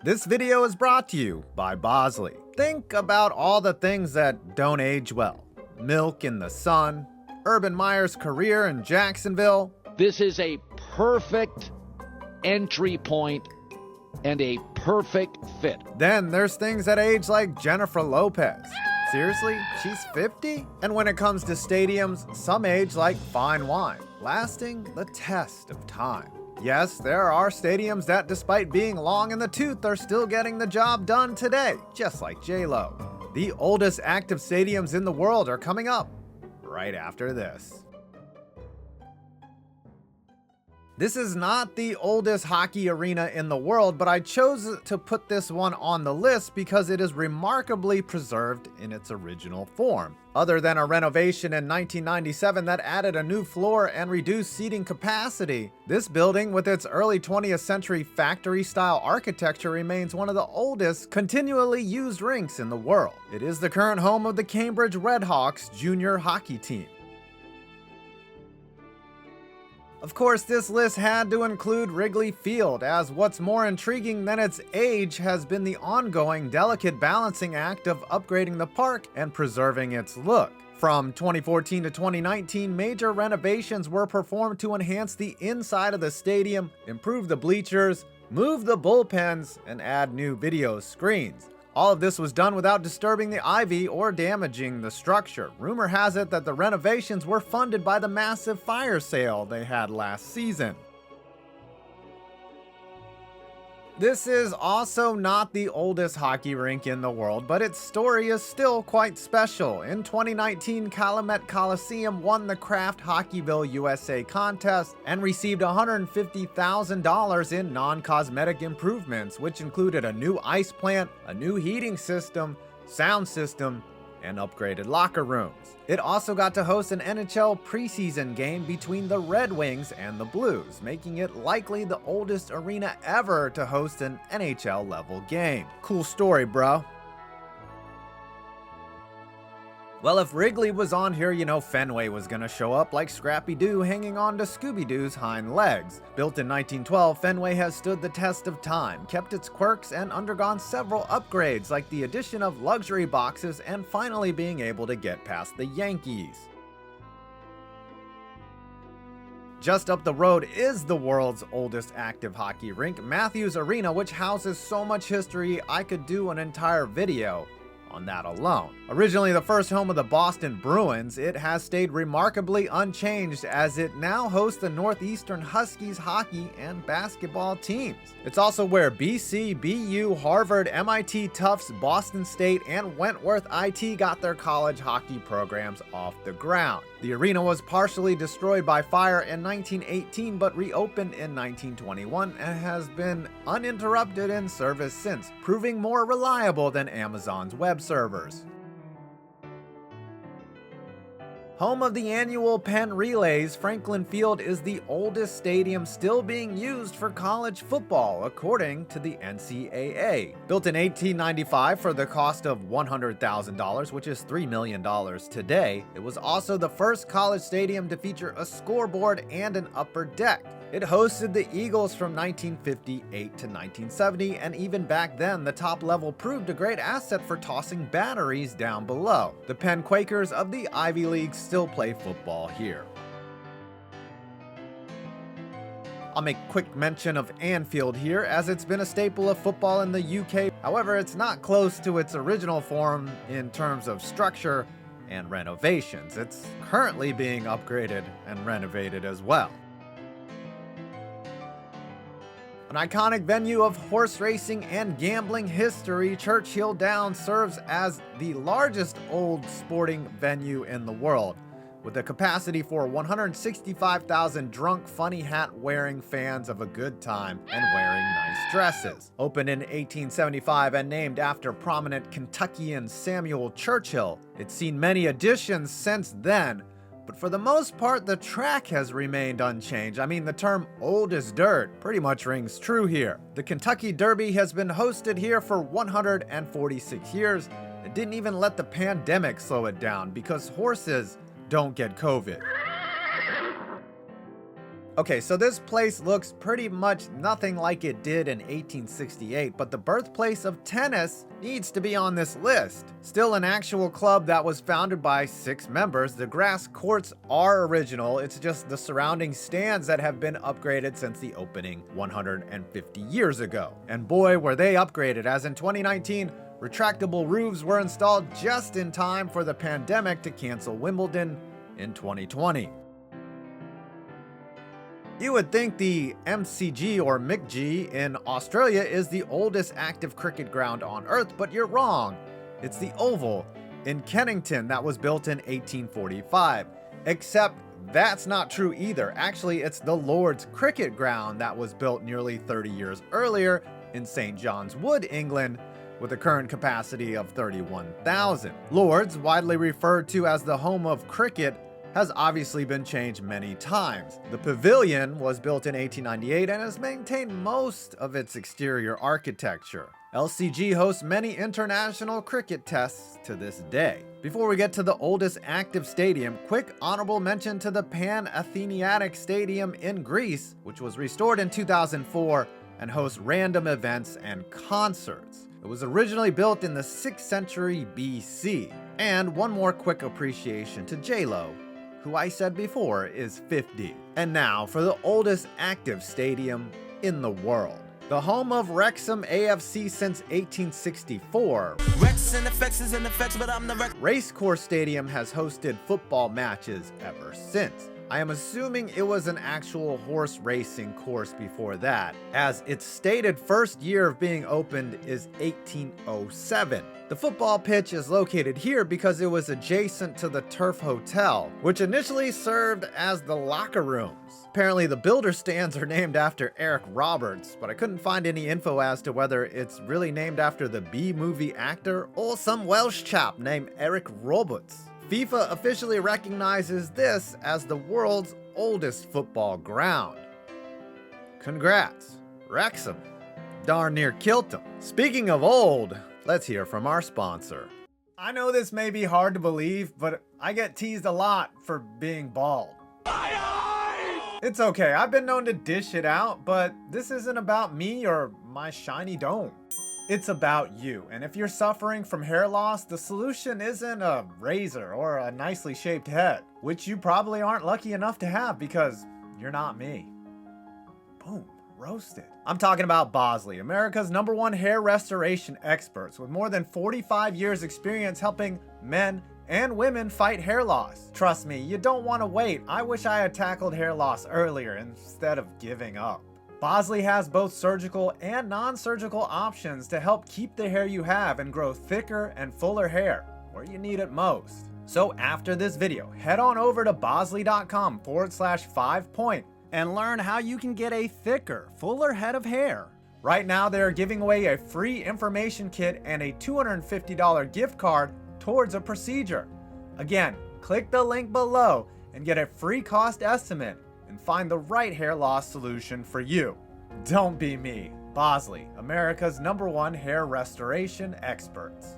This video is brought to you by Bosley. Think about all the things that don't age well. Milk in the sun, Urban Meyer's career in Jacksonville. This is a perfect entry point and a perfect fit. Then there's things that age like Jennifer Lopez. Seriously? She's 50? And when it comes to stadiums, some age like fine wine, lasting the test of time. Yes, there are stadiums that, despite being long in the tooth, are still getting the job done today, just like J-Lo. The oldest active stadiums in the world are coming up right after this. This is not the oldest hockey arena in the world, but I chose to put this one on the list because it is remarkably preserved in its original form. Other than a renovation in 1997 that added a new floor and reduced seating capacity, this building with its early 20th century factory-style architecture remains one of the oldest continually used rinks in the world. It is the current home of the Cambridge Redhawks junior hockey team. Of course, this list had to include Wrigley Field, as what's more intriguing than its age has been the ongoing delicate balancing act of upgrading the park and preserving its look. From 2014 to 2019, major renovations were performed to enhance the inside of the stadium, improve the bleachers, move the bullpens, and add new video screens. All of this was done without disturbing the ivy or damaging the structure. Rumor has it that the renovations were funded by the massive fire sale they had last season. This is also not the oldest hockey rink in the world, but its story is still quite special. In 2019, Calumet Colosseum won the Kraft Hockeyville USA contest and received $150,000 in non-cosmetic improvements, which included a new ice plant, a new heating system, sound system, and upgraded locker rooms. It also got to host an NHL preseason game between the Red Wings and the Blues, making it likely the oldest arena ever to host an NHL level game. Cool story, bro. Well, if Wrigley was on here, you know Fenway was gonna show up like Scrappy-Doo hanging on to Scooby-Doo's hind legs. Built in 1912, Fenway has stood the test of time, kept its quirks, and undergone several upgrades like the addition of luxury boxes and finally being able to get past the Yankees. Just up the road is the world's oldest active hockey rink, Matthews Arena, which houses so much history I could do an entire video on that alone. Originally the first home of the Boston Bruins, it has stayed remarkably unchanged as it now hosts the Northeastern Huskies hockey and basketball teams. It's also where BC, BU, Harvard, MIT, Tufts, Boston State, and Wentworth IT got their college hockey programs off the ground. The arena was partially destroyed by fire in 1918 but reopened in 1921 and has been uninterrupted in service since, proving more reliable than Amazon's web servers. Home of the annual Penn Relays, Franklin Field is the oldest stadium still being used for college football, according to the NCAA. Built in 1895 for the cost of $100,000, which is $3 million today, it was also the first college stadium to feature a scoreboard and an upper deck. It hosted the Eagles from 1958 to 1970, and even back then, the top level proved a great asset for tossing batteries down below. The Penn Quakers of the Ivy League still play football here. I'll make quick mention of Anfield here, as it's been a staple of football in the UK. However, it's not close to its original form in terms of structure and renovations. It's currently being upgraded and renovated as well. An iconic venue of horse racing and gambling history, Churchill Downs serves as the largest old sporting venue in the world, with a capacity for 165,000 drunk, funny hat-wearing fans of a good time and wearing nice dresses. Opened in 1875 and named after prominent Kentuckian Samuel Churchill, it's seen many additions since then, but for the most part, the track has remained unchanged. I mean, the term old as dirt pretty much rings true here. The Kentucky Derby has been hosted here for 146 years. It didn't even let the pandemic slow it down because horses don't get COVID. Okay, so this place looks pretty much nothing like it did in 1868, but the birthplace of tennis needs to be on this list. Still an actual club that was founded by 6 members, the grass courts are original, it's just the surrounding stands that have been upgraded since the opening 150 years ago. And boy, were they upgraded, as in 2019, retractable roofs were installed just in time for the pandemic to cancel Wimbledon in 2020. You would think the MCG or McG in Australia is the oldest active cricket ground on Earth, but you're wrong. It's the Oval in Kennington that was built in 1845. Except that's not true either. Actually, it's the Lord's Cricket Ground that was built nearly 30 years earlier in St. John's Wood, England, with a current capacity of 31,000. Lord's, widely referred to as the home of cricket, has obviously been changed many times. The pavilion was built in 1898 and has maintained most of its exterior architecture. LCG hosts many international cricket tests to this day. Before we get to the oldest active stadium, quick honorable mention to the Pan-Atheniatic Stadium in Greece, which was restored in 2004 and hosts random events and concerts. It was originally built in the 6th century BC. And one more quick appreciation to J-Lo, who I said before is 50. And now for the oldest active stadium in the world. The home of Wrexham AFC since 1864, Racecourse Stadium has hosted football matches ever since. I am assuming it was an actual horse racing course before that, as its stated first year of being opened is 1807. The football pitch is located here because it was adjacent to the Turf Hotel, which initially served as the locker rooms. Apparently the builder stands are named after Eric Roberts, but I couldn't find any info as to whether it's really named after the B-movie actor or some Welsh chap named Eric Roberts. FIFA officially recognizes this as the world's oldest football ground. Congrats, Wrexham. Darn near killed them. Speaking of old, let's hear from our sponsor. I know this may be hard to believe, but I get teased a lot for being bald. It's okay, I've been known to dish it out, but this isn't about me or my shiny dome. It's about you, and if you're suffering from hair loss, the solution isn't a razor or a nicely shaped head, which you probably aren't lucky enough to have because you're not me. Boom, roasted. I'm talking about Bosley, America's #1 hair restoration experts with more than 45 years experience helping men and women fight hair loss. Trust me, you don't want to wait. I wish I had tackled hair loss earlier instead of giving up. Bosley has both surgical and non-surgical options to help keep the hair you have and grow thicker and fuller hair where you need it most. So after this video, head on over to bosley.com/5point and learn how you can get a thicker, fuller head of hair. Right now, they're giving away a free information kit and a $250 gift card towards a procedure. Again, click the link below and get a free cost estimate and find the right hair loss solution for you. Don't be me. Bosley, America's #1 hair restoration experts.